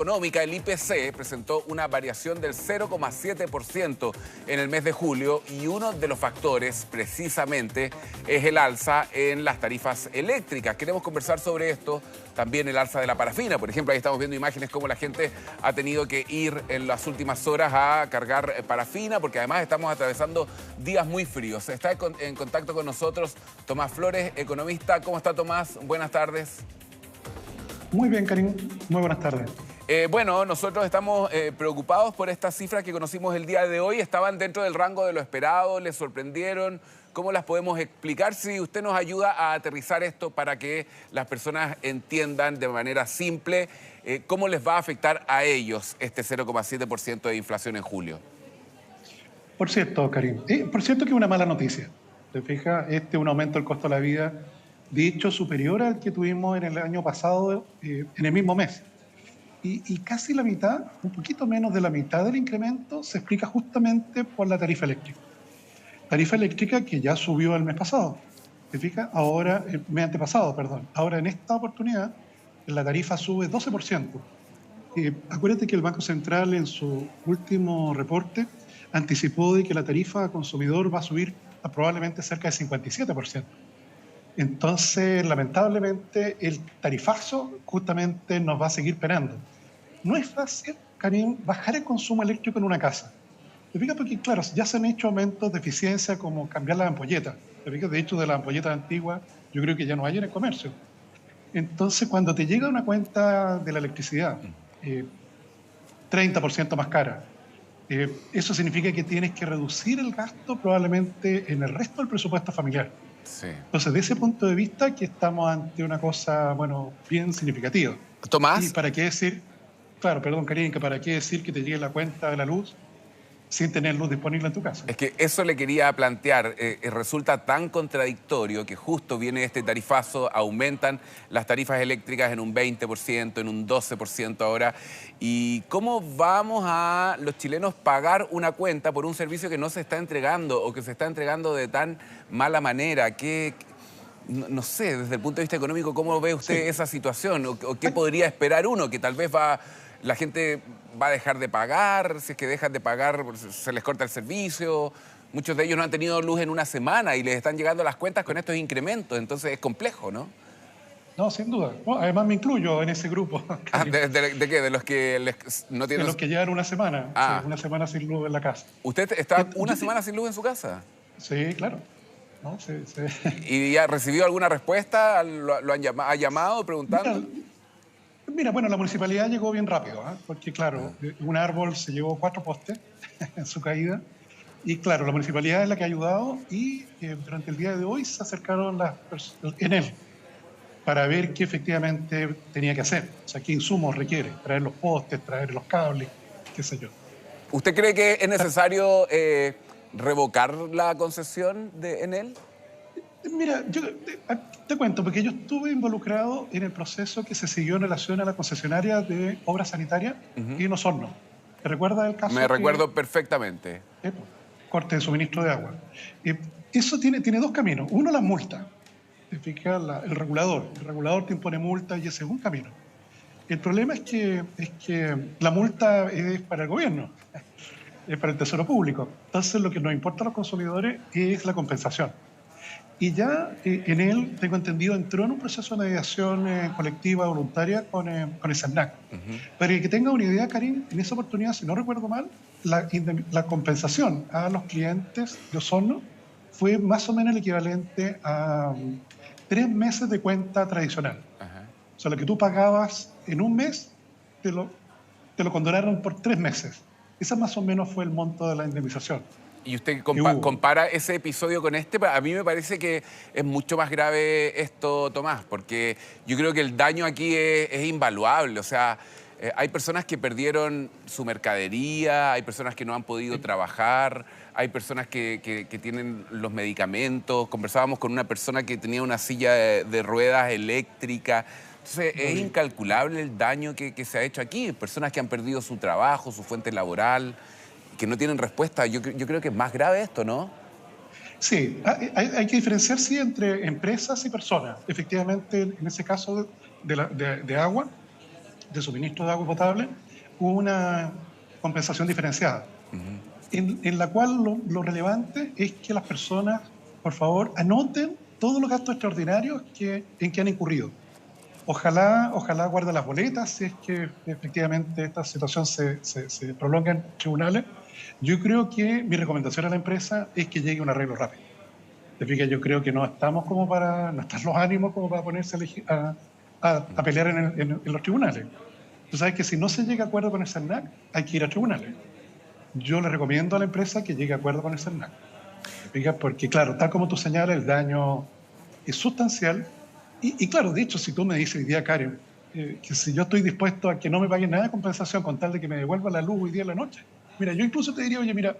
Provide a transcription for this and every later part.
Económica, el IPC, presentó una variación del 0,7% en el mes de julio y uno de los factores, precisamente, es el alza en las tarifas eléctricas. Queremos conversar sobre esto, también el alza de la parafina. Por ejemplo, ahí estamos viendo imágenes cómo la gente ha tenido que ir en las últimas horas a cargar parafina, porque además estamos atravesando días muy fríos. Está en contacto con nosotros Tomás Flores, economista. ¿Cómo está, Tomás? Buenas tardes. Muy bien, Karim. Muy buenas tardes. Bueno, nosotros estamos preocupados por estas cifras que conocimos el día de hoy. ¿Estaban dentro del rango de lo esperado? ¿Les sorprendieron? ¿Cómo las podemos explicar? Si usted nos ayuda a aterrizar esto para que las personas entiendan de manera simple cómo les va a afectar a ellos este 0,7% de inflación en julio. Por cierto, Karim, por cierto que es una mala noticia. ¿Te fijas? Este es un aumento del costo de la vida, de hecho, superior al que tuvimos en el año pasado, en el mismo mes. Y casi la mitad, un poquito menos de la mitad del incremento se explica justamente por la tarifa eléctrica. Tarifa eléctrica que ya subió el mes pasado. ¿Te fijas? Ahora, el mes antepasado, perdón. Ahora, en esta oportunidad, la tarifa sube 12%. Acuérdate que el Banco Central, en su último reporte, anticipó de que la tarifa al consumidor va a subir a probablemente cerca de 57%. Entonces, lamentablemente, el tarifazo justamente nos va a seguir penando. No es fácil, Karim, bajar el consumo eléctrico en una casa. ¿Te fijas? Porque, claro, ya se han hecho aumentos de eficiencia como cambiar las ampolletas. ¿Te fijas? De hecho, de las ampolletas antiguas, yo creo que ya no hay en el comercio. Entonces, cuando te llega una cuenta de la electricidad 30% más cara, eso significa que tienes que reducir el gasto probablemente en el resto del presupuesto familiar. Sí. Entonces, de ese punto de vista, que estamos ante una cosa, bueno, bien significativa. Tomás. ¿Y para qué decir? Claro, perdón, Karim, que para qué decir que te llegue la cuenta de la luz sin tener luz disponible en tu casa. Es que eso le quería plantear. Resulta tan contradictorio que justo viene este tarifazo, aumentan las tarifas eléctricas en un 20%, en un 12% ahora. ¿Y cómo vamos a los chilenos pagar una cuenta por un servicio que no se está entregando o que se está entregando de tan mala manera? No sé, desde el punto de vista económico, ¿cómo ve usted esa situación? ¿O qué podría esperar uno? Que tal vez la gente va a dejar de pagar, si es que dejan de pagar, se les corta el servicio. Muchos de ellos no han tenido luz en una semana y les están llegando las cuentas con estos incrementos, entonces es complejo, ¿no? No, sin duda. Bueno, además me incluyo en ese grupo. ¿De qué? ¿De los que no tienen...? De los que llevan una semana, sí, una semana sin luz en la casa. ¿Usted está una semana sin luz en su casa? Sí, claro. ¿No? Sí. ¿Y ya recibió alguna respuesta? ¿Ha llamado preguntando? Mira, bueno, la municipalidad llegó bien rápido, porque claro, un árbol se llevó 4 postes en su caída, y claro, la municipalidad es la que ha ayudado, y durante el día de hoy se acercaron en él para ver qué efectivamente tenía que hacer, o sea, qué insumos requiere, traer los postes, traer los cables, qué sé yo. ¿Usted cree que es necesario revocar la concesión de Enel? Mira, yo te cuento, porque yo estuve involucrado en el proceso que se siguió en relación a la concesionaria de obras sanitarias y en Osorno. ¿Te recuerdas el caso? Recuerdo perfectamente. Corte de suministro de agua. Eso tiene 2 caminos. Uno, las multas. ¿Te fijas? El regulador te impone multas y ese es un camino. El problema es que la multa es para el gobierno, es para el tesoro público. Entonces, lo que nos importa a los consumidores es la compensación. Y ya en él, tengo entendido, entró en un proceso de mediación colectiva voluntaria con el SERNAC. Para que tenga una idea, Karim, en esa oportunidad, si no recuerdo mal, la compensación a los clientes de Osorno fue más o menos el equivalente a 3 meses de cuenta tradicional. O sea, lo que tú pagabas en un mes, te lo condonaron por 3 meses. Ese más o menos fue el monto de la indemnización. ¿Y usted compara ese episodio con este? A mí me parece que es mucho más grave esto, Tomás, porque yo creo que el daño aquí es invaluable. O sea, hay personas que perdieron su mercadería, hay personas que no han podido trabajar, hay personas que tienen los medicamentos. Conversábamos con una persona que tenía una silla de ruedas eléctrica. Entonces, es incalculable el daño que se ha hecho aquí. Personas que han perdido su trabajo, su fuente laboral, que no tienen respuesta. Yo creo que es más grave esto, ¿no? Sí, hay que diferenciar, sí, entre empresas y personas. Efectivamente, en ese caso de agua, de suministro de agua potable, hubo una compensación diferenciada, en la cual lo relevante es que las personas, por favor, anoten todos los gastos extraordinarios en que han incurrido. Ojalá guarde las boletas si es que efectivamente esta situación se prolonga en tribunales. Yo creo que mi recomendación a la empresa es que llegue a un arreglo rápido. Te fijas, yo creo que no estamos no están los ánimos como para ponerse a pelear en los tribunales. Tú sabes que si no se llega a acuerdo con el CERNAC, hay que ir a tribunales. Yo le recomiendo a la empresa que llegue a acuerdo con el CERNAC. ¿Te fijas? Porque, claro, tal como tú señalas, el daño es sustancial. Y claro, de hecho, si tú me dices hoy día, Karen, que si yo estoy dispuesto a que no me paguen nada de compensación con tal de que me devuelva la luz hoy día en la noche, mira, yo incluso te diría, oye, mira,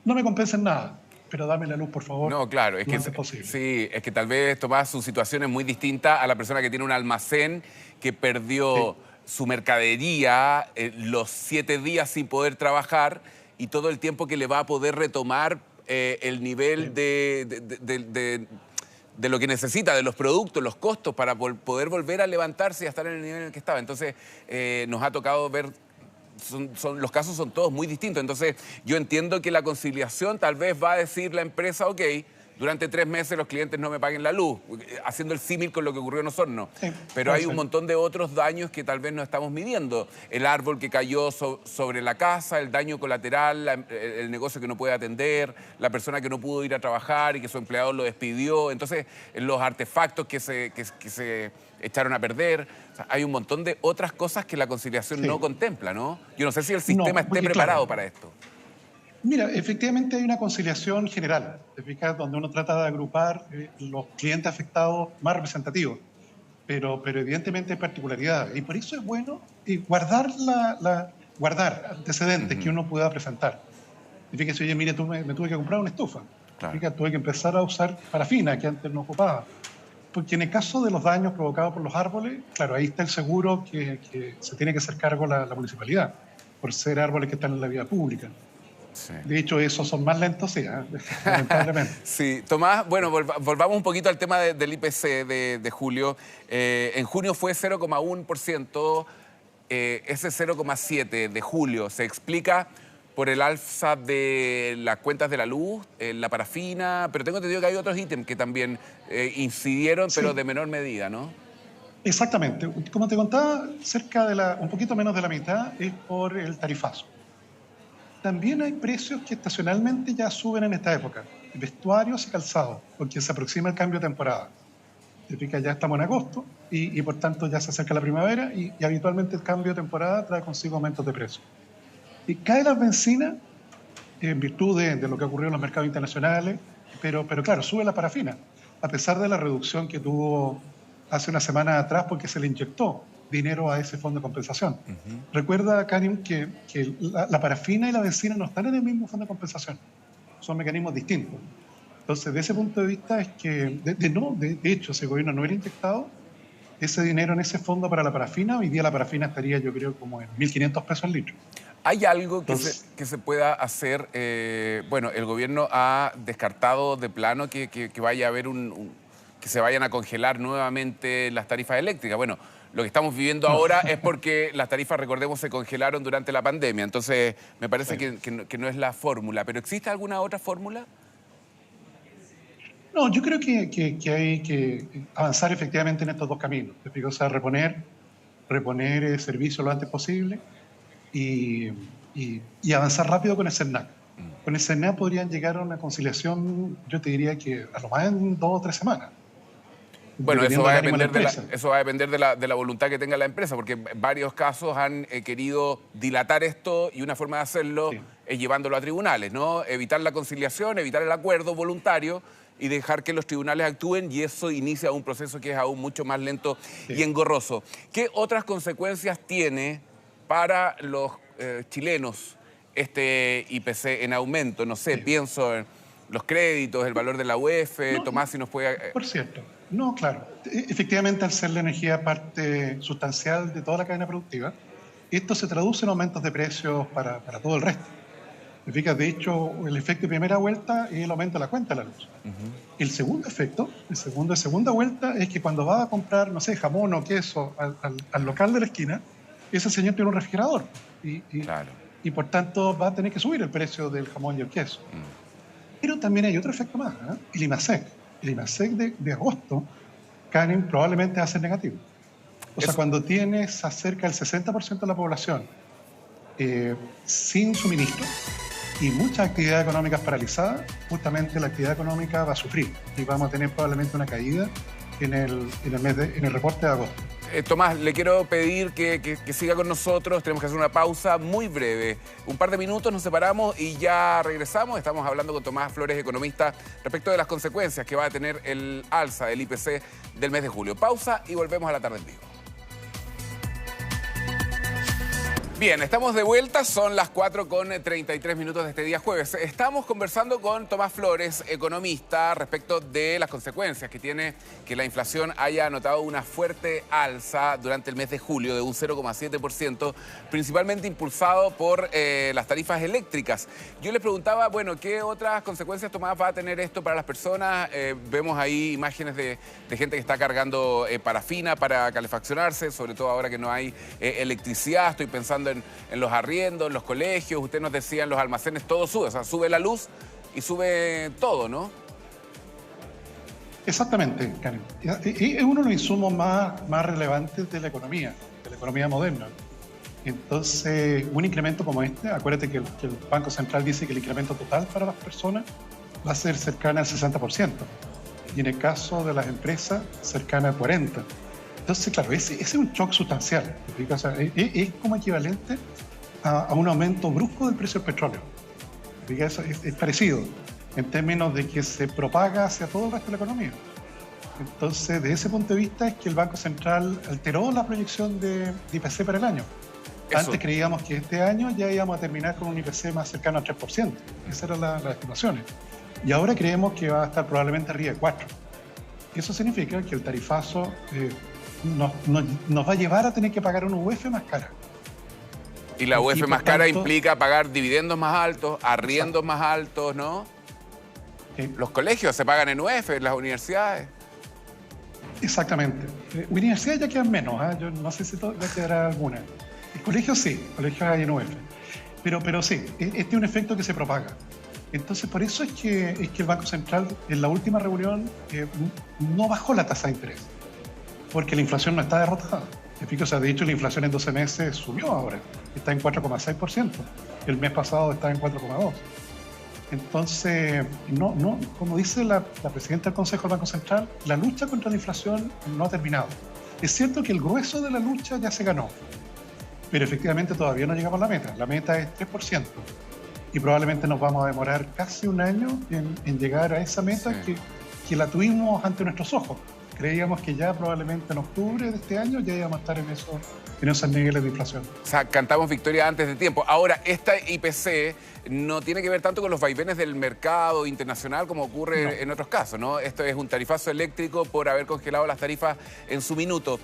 no me compensen nada, pero dame la luz, por favor. No, claro, es que posible. sí, es que tal vez, Tomás, su situación es muy distinta a la persona que tiene un almacén que perdió su mercadería los 7 días sin poder trabajar y todo el tiempo que le va a poder retomar el nivel de lo que necesita, de los productos, los costos, para poder volver a levantarse y a estar en el nivel en el que estaba. Entonces, nos ha tocado ver, los casos son todos muy distintos. Entonces, yo entiendo que la conciliación tal vez va a decir la empresa, ok, durante 3 meses los clientes no me paguen la luz, haciendo el símil con lo que ocurrió en Osorno. Sí, pero hay un montón de otros daños que tal vez no estamos midiendo. El árbol que cayó sobre la casa, el daño colateral, el negocio que no puede atender, la persona que no pudo ir a trabajar y que su empleado lo despidió. Entonces, los artefactos que se echaron a perder. O sea, hay un montón de otras cosas que la conciliación no contempla, ¿no? Yo no sé si el sistema esté preparado para esto. Mira, efectivamente hay una conciliación general, ¿te fijas? Donde uno trata de agrupar los clientes afectados más representativos, pero evidentemente hay particularidades. Y por eso es bueno guardar guardar antecedentes que uno pueda presentar. Te fijas, oye, mire, me tuve que comprar una estufa. Claro. Fijas, tuve que empezar a usar parafina, que antes no ocupaba. Porque en el caso de los daños provocados por los árboles, claro, ahí está el seguro que se tiene que hacer cargo la municipalidad, por ser árboles que están en la vía pública. Sí. De hecho, esos son más lentos, sí, lamentablemente. Sí, Tomás, bueno, volvamos un poquito al tema del IPC de julio. En junio fue 0,1%, ese 0,7% de julio se explica por el alza de las cuentas de la luz, la parafina, pero tengo entendido que hay otros ítems que también incidieron, sí, pero de menor medida, ¿no? Exactamente. Como te contaba, un poquito menos de la mitad es por el tarifazo. También hay precios que estacionalmente ya suben en esta época, vestuarios y calzados, porque se aproxima el cambio de temporada. Significa ya estamos en agosto y por tanto ya se acerca la primavera y habitualmente el cambio de temporada trae consigo aumentos de precios. Y cae la bencina en virtud de lo que ocurrió en los mercados internacionales, pero claro, sube la parafina, a pesar de la reducción que tuvo hace una semana atrás porque se le inyectó dinero a ese fondo de compensación. Recuerda, Karim, que la parafina y la bencina no están en el mismo fondo de compensación. Son mecanismos distintos. Entonces, de ese punto de vista es que, de hecho, ese gobierno no hubiera inyectado ese dinero en ese fondo para la parafina. Hoy día la parafina estaría, yo creo, como en 1.500 pesos al litro. ¿Hay algo que se pueda hacer? Bueno, el gobierno ha descartado de plano que vaya a haber que se vayan a congelar nuevamente las tarifas eléctricas. Bueno, lo que estamos viviendo ahora es porque las tarifas, recordemos, se congelaron durante la pandemia. Entonces, me parece que no es la fórmula. ¿Pero existe alguna otra fórmula? No, yo creo que hay que avanzar efectivamente en estos dos caminos. O sea, reponer servicio lo antes posible y avanzar rápido con el CERNAC. Con el CERNAC podrían llegar a una conciliación, yo te diría que a lo más en 2 o 3 semanas. Bueno, eso va a depender de la voluntad que tenga la empresa, porque en varios casos han querido dilatar esto y una forma de hacerlo es llevándolo a tribunales, ¿no? Evitar la conciliación, evitar el acuerdo voluntario y dejar que los tribunales actúen, y eso inicia un proceso que es aún mucho más lento y engorroso. ¿Qué otras consecuencias tiene para los chilenos este IPC en aumento? No sé, pienso en los créditos, el valor de la UEF. Tomás, si nos puede... Por cierto. No, claro. Efectivamente, al ser la energía parte sustancial de toda la cadena productiva, esto se traduce en aumentos de precios para todo el resto. De hecho, el efecto de primera vuelta es el aumento de la cuenta de la luz. El segundo efecto, de segunda vuelta, es que cuando vas a comprar, no sé, jamón o queso al local de la esquina, ese señor tiene un refrigerador Claro. y por tanto va a tener que subir el precio del jamón y el queso. Pero también hay otro efecto más, ¿eh? El IMASEC. El IMASEC de agosto, Karen, probablemente va a ser negativo. O sea, cuando tienes a cerca del 60% de la población sin suministro y muchas actividades económicas paralizadas, justamente la actividad económica va a sufrir y vamos a tener probablemente una caída en el reporte de agosto. Tomás, le quiero pedir que siga con nosotros. Tenemos que hacer una pausa muy breve. Un par de minutos, nos separamos y ya regresamos. Estamos hablando con Tomás Flores, economista, respecto de las consecuencias que va a tener el alza del IPC del mes de julio. Pausa y volvemos a la tarde en vivo. Bien, estamos de vuelta, son las 4:33 de este día jueves. Estamos conversando con Tomás Flores, economista, respecto de las consecuencias que tiene que la inflación haya anotado una fuerte alza durante el mes de julio de un 0,7%, principalmente impulsado por las tarifas eléctricas. Yo les preguntaba, bueno, ¿qué otras consecuencias, Tomás, va a tener esto para las personas? Vemos ahí imágenes de gente que está cargando parafina para calefaccionarse, sobre todo ahora que no hay electricidad. Estoy pensando en los arriendos, en los colegios. Usted nos decía, en los almacenes todo sube, o sea, sube la luz y sube todo, ¿no? Exactamente, Karen. Es uno de los insumos más relevantes de la economía moderna. Entonces, un incremento como este, acuérdate que el Banco Central dice que el incremento total para las personas va a ser cercana al 60%. Y en el caso de las empresas, cercana al 40%. Entonces, claro, ese es un shock sustancial. O sea, es como equivalente a un aumento brusco del precio del petróleo. Eso es parecido en términos de que se propaga hacia todo el resto de la economía. Entonces, de ese punto de vista es que el Banco Central alteró la proyección de IPC para el año. Antes creíamos que este año ya íbamos a terminar con un IPC más cercano al 3%. Esas eran las estimaciones. Y ahora creemos que va a estar probablemente arriba de 4%. Eso significa que el tarifazo nos va a llevar a tener que pagar una UF más cara. Y la UF más cara implica pagar dividendos más altos, arriendos más altos, ¿no? Los colegios se pagan en UF, las universidades. Exactamente. Universidades ya quedan menos, ¿eh? Yo no sé si ya quedará alguna. El colegio sí, colegios hay en UF. Pero sí, este es un efecto que se propaga. Entonces, por eso es que el Banco Central en la última reunión no bajó la tasa de interés. Porque la inflación no está derrotada. O sea, de hecho, la inflación en 12 meses subió ahora. Está en 4,6%. El mes pasado estaba en 4,2%. Entonces, como dice la presidenta del Consejo del Banco Central, la lucha contra la inflación no ha terminado. Es cierto que el grueso de la lucha ya se ganó, pero efectivamente todavía no llegamos a la meta. La meta es 3%. Y probablemente nos vamos a demorar casi un año en llegar a esa meta que la tuvimos ante nuestros ojos. Creíamos que ya probablemente en octubre de este año ya íbamos a estar en esos niveles de inflación. O sea, cantamos victoria antes de tiempo. Ahora, esta IPC no tiene que ver tanto con los vaivenes del mercado internacional como ocurre en otros casos, ¿no? Esto es un tarifazo eléctrico por haber congelado las tarifas en su minuto.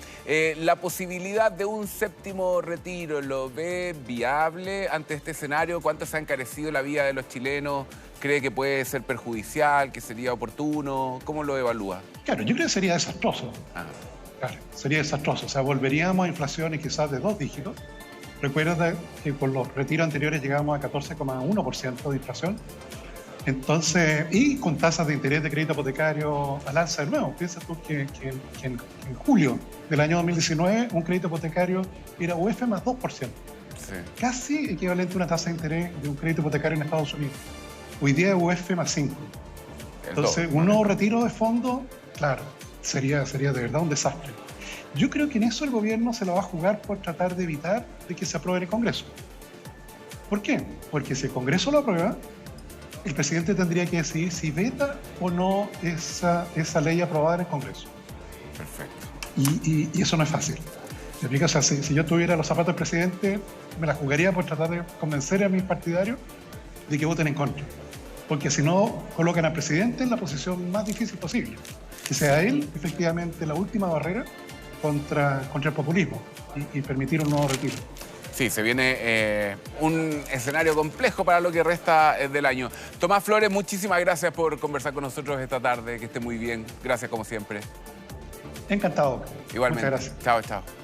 ¿La posibilidad de un séptimo retiro lo ve viable ante este escenario? ¿Cuánto se ha encarecido la vida de los chilenos? ¿Cree que puede ser perjudicial, que sería oportuno? ¿Cómo lo evalúa? Claro, yo creo que sería desastroso. Claro, sería desastroso. O sea, volveríamos a inflaciones quizás de 2 dígitos. Recuerda que con los retiros anteriores llegamos a 14,1% de inflación. Entonces, y con tasas de interés de crédito hipotecario al alza de nuevo. Piensa tú que en julio del año 2019 un crédito hipotecario era UF más 2%. Sí. Casi equivalente a una tasa de interés de un crédito hipotecario en Estados Unidos. Hoy día es UF más 5. Entonces, un nuevo retiro de fondos, claro, sería de verdad un desastre. Yo creo que en eso el gobierno se lo va a jugar por tratar de evitar de que se apruebe en el Congreso. ¿Por qué? Porque si el Congreso lo aprueba, el presidente tendría que decidir si veta o no esa ley aprobada en el Congreso. Perfecto. Y eso no es fácil. ¿Me explico? O sea, si yo tuviera los zapatos del presidente, me la jugaría por tratar de convencer a mis partidarios de que voten en contra. Porque si no, colocan al presidente en la posición más difícil posible. Que sea él, efectivamente, la última barrera contra el populismo y permitir un nuevo retiro. Sí, se viene un escenario complejo para lo que resta del año. Tomás Flores, muchísimas gracias por conversar con nosotros esta tarde. Que esté muy bien. Gracias como siempre. Encantado. Igualmente. Muchas gracias. Chao, chao.